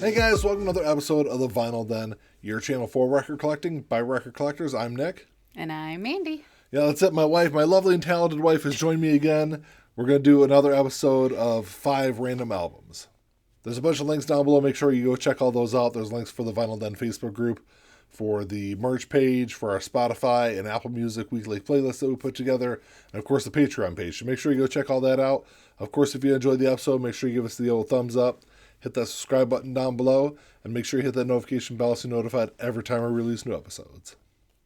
Hey guys, welcome to another episode of the Vinyl Den, your channel for record collecting by record collectors. I'm Nick. And I'm Mandy. Yeah, that's it. My wife, my lovely and talented wife, has joined me again. We're going to do another episode of 5 random albums. There's a bunch of links down below. Make sure you go check all those out. There's links for the Vinyl Den Facebook group, for the merch page, for our Spotify and Apple Music weekly playlist that we put together, and of course the Patreon page. So make sure you go check all that out. Of course, if you enjoyed the episode, make sure you give us the old thumbs up. Hit that subscribe button down below, and make sure you hit that notification bell so you're notified every time we release new episodes.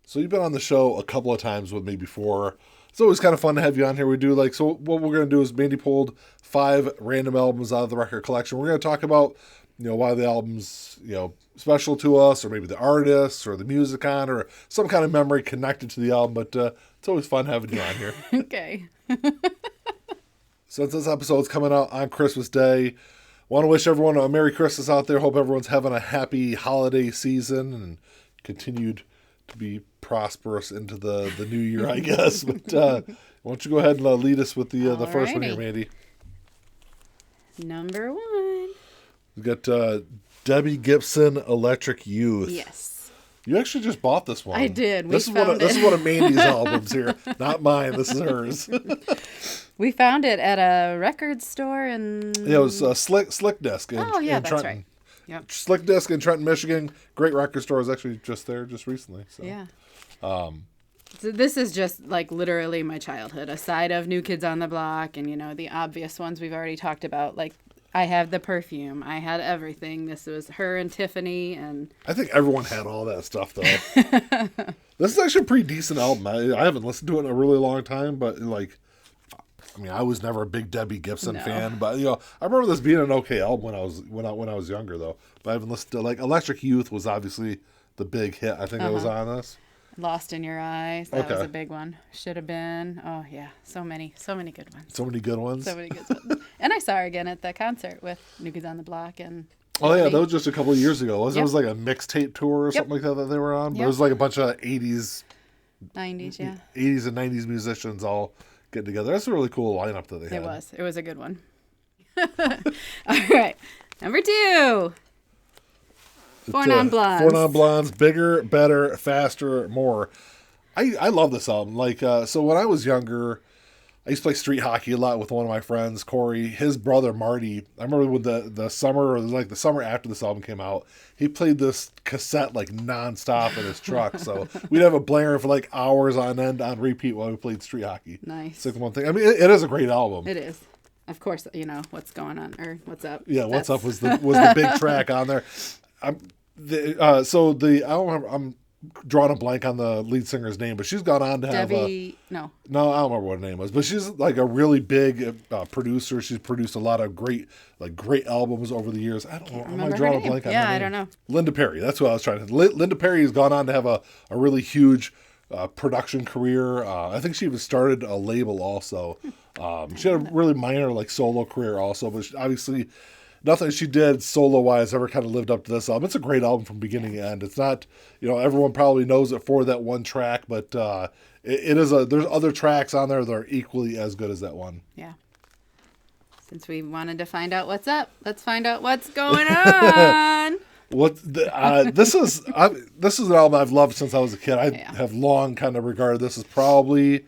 So you've been on the show a couple of times with me before. It's always kind of fun to have you on here. So what we're going to do is Mandy pulled 5 random albums out of the record collection. We're going to talk about, why the album's, special to us, or maybe the artists, or the music on, or some kind of memory connected to the album. But it's always fun having you on here. Okay. Since this episode's coming out on Christmas Day, want to wish everyone a Merry Christmas out there. Hope everyone's having a happy holiday season and continued to be prosperous into the new year, I guess. But why don't you go ahead and lead us with the first one here, Mandy. Number 1. We got Debbie Gibson, Electric Youth. Yes. You actually just bought this one. I did. This is one of Mandy's albums here, not mine. This is hers. We found it at a record store in... Yeah, it was Slick Disc in that's Trenton. right. Yep. Slick Disc in Trenton, Michigan. Great record store. I was actually just there just recently. So. Yeah. So this is just like literally my childhood, aside of New Kids on the Block and, the obvious ones we've already talked about. Like, I have the perfume. I had everything. This was her and Tiffany. And I think everyone had all that stuff, though. This is actually a pretty decent album. I haven't listened to it in a really long time, but I was never a big Debbie Gibson fan, but I remember this being an okay album when I was younger though. But I haven't listened to Electric Youth was obviously the big hit. I think that was on this. Lost in Your Eyes. That was a big one. Should Have Been. Oh yeah, so many good ones. So many good ones. So many good ones. And I saw her again at the concert with New Kids on the Block and. Oh yeah, that was just a couple of years ago. It was like a mixtape tour or something like that they were on. But it was like a bunch of 80s, 90s, yeah. 80s and 90s musicians all getting together. That's a really cool lineup that they had. It was a good one. All right, number 2. 4 Non-Blondes. 4 Non-Blondes, bigger, better, faster, more. I love this album. So when I was younger, I used to play street hockey a lot with one of my friends, Corey. His brother, Marty, I remember when the summer, or the summer after this album came out, he played this cassette nonstop in his truck. So we'd have a blanger for hours on end on repeat while we played street hockey. Nice. It's one thing. I mean, it is a great album. It is. Of course, what's going on, or what's up. Yeah, What's Up was the big track on there. I'm drawing a blank on the lead singer's name, but she's gone on to have No, I don't remember what her name was, but she's a really big producer. She's produced a lot of great albums over the years. I don't know. Am I drawing a blank on her name? I don't know. Linda Perry. That's what I was trying to. Linda Perry has gone on to have a really huge production career. I think she even started a label also. She had a really minor solo career also, but obviously nothing she did solo-wise ever kind of lived up to this album. It's a great album from beginning to end. It's not, everyone probably knows it for that one track, but there's other tracks on there that are equally as good as that one. Yeah. Since we wanted to find out what's up, let's find out what's going on. This is an album I've loved since I was a kid. I have long kind of regarded this as probably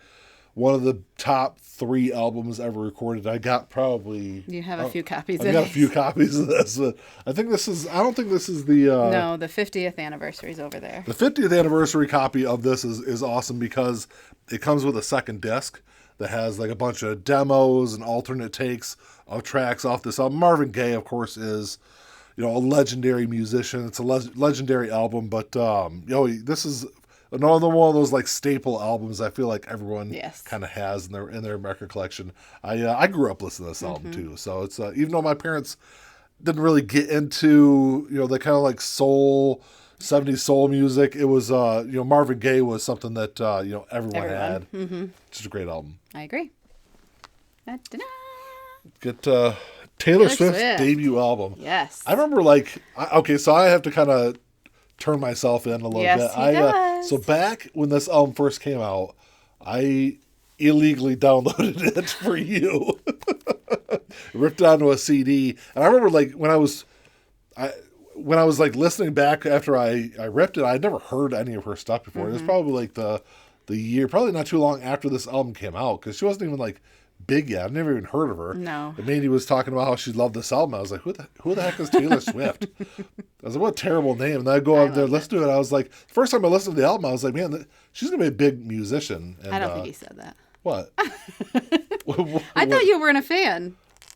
one of the top 3 albums ever recorded. I got probably... You have a few copies of it. I got a few copies of this. But I don't think this is the... No, the 50th anniversary is over there. The 50th anniversary copy of this is awesome because it comes with a second disc that has a bunch of demos and alternate takes of tracks off this album. Marvin Gaye, of course, is... a legendary musician. It's a legendary album, but this is another one of those staple albums I feel like everyone kind of has in their record collection. I grew up listening to this album too, so it's even though my parents didn't really get into the kind of soul 70s soul music, it was Marvin Gaye was something that everyone had. Mm-hmm. It's a great album. I agree. Da-da-da. Get Taylor Swift's debut album. Yes. I remember so I have to kind of turn myself in a little bit. So back when this album first came out, I illegally downloaded it for you. Ripped it onto a CD. And I remember when I when I was like listening back after I ripped it, I'd never heard any of her stuff before. It was probably like the year, probably not too long after this album came out, because she wasn't even like big yet. I've never even heard of her. No. And Mandy was talking about how she loved this album. I was like, who the heck is Taylor Swift? I was like, what a terrible name. And then I go out there and listen to it. I was like, first time I listened to the album, I was like, man, she's going to be a big musician. And, I don't think he said that. What? I thought you weren't a fan.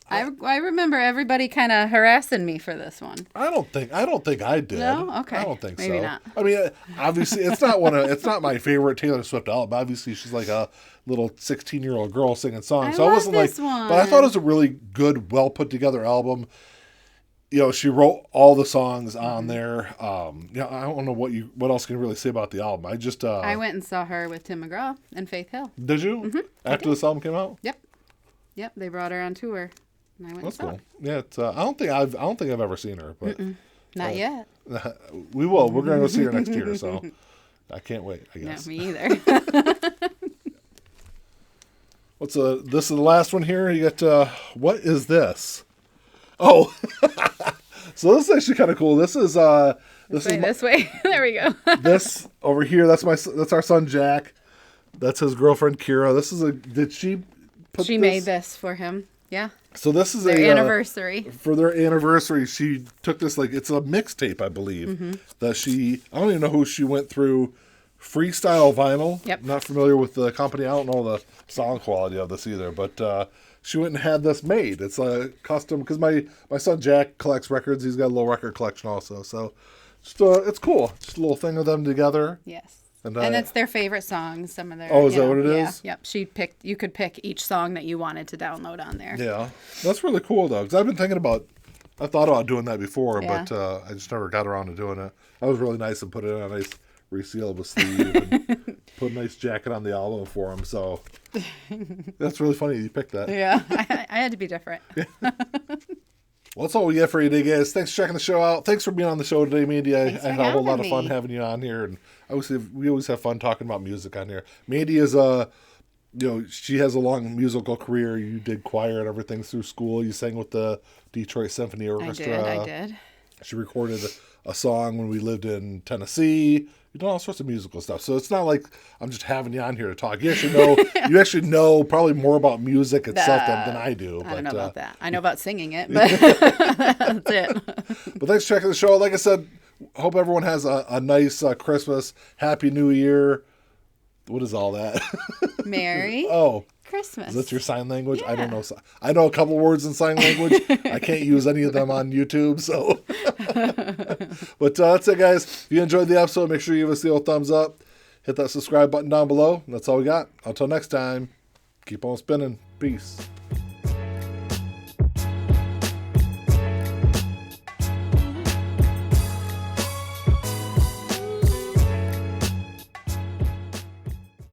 I remember everybody kind of harassing me for this one. I don't think I did. No? Okay. I don't think Maybe so. not. I mean, obviously, it's not my favorite Taylor Swift album. Obviously, she's like a little 16-year-old girl singing songs. I wasn't this one. But I thought it was a really good, well put together album. You know, she wrote all the songs on there. You know, I don't know what else can you really say about the album. I went and saw her with Tim McGraw and Faith Hill. Did you? Mm-hmm. After this album came out? Yep. They brought her on tour. And I went That's and saw cool. Yeah, I don't think I've ever seen her, but not yet. We will. We're going to go see her next year, so I can't wait. I guess. No, me either. This is the last one here. You got what is this? Oh, so this is actually kind of cool. This is this way. There we go. This over here. That's our son Jack. That's his girlfriend Kira. She made this for him. Yeah. So this is their anniversary. For their anniversary, she took this, like, it's a mixtape, I believe, that I don't even know who she went through. Freestyle Vinyl. Yep. Not familiar with the company. I don't know the sound quality of this either, but she went and had this made. It's a custom, because my son Jack collects records. He's got a little record collection also. So it's cool. Just a little thing of them together. Yes. And it's their favorite songs. Some of their. Oh, is that what it is? Yeah. Yep. You could pick each song that you wanted to download on there. Yeah, that's really cool though. Because I thought about doing that before, but I just never got around to doing it. That was really nice and put it in a nice resealable sleeve and put a nice jacket on the album for him. So that's really funny you picked that. Yeah, I had to be different. Well, that's all we get for you today, guys. Thanks for checking the show out. Thanks for being on the show today, Mandy. I had a whole lot of fun having you on here, and we always have fun talking about music on here. Mandy is she has a long musical career. You did choir and everything through school. You sang with the Detroit Symphony Orchestra. I did. She recorded a song when we lived in Tennessee. You done all sorts of musical stuff. So it's not like I'm just having you on here to talk. You actually know probably more about music itself than I do. I don't know about that. I know about singing it, but that's it. But thanks for checking the show. Like I said, hope everyone has a nice Christmas. Happy New Year. What is all that? Merry Christmas. Is that your sign language? Yeah. I don't know. I know a couple words in sign language. I can't use any of them on YouTube. So, but that's it, guys. If you enjoyed the episode, make sure you give us the old thumbs up. Hit that subscribe button down below. That's all we got. Until next time, keep on spinning. Peace.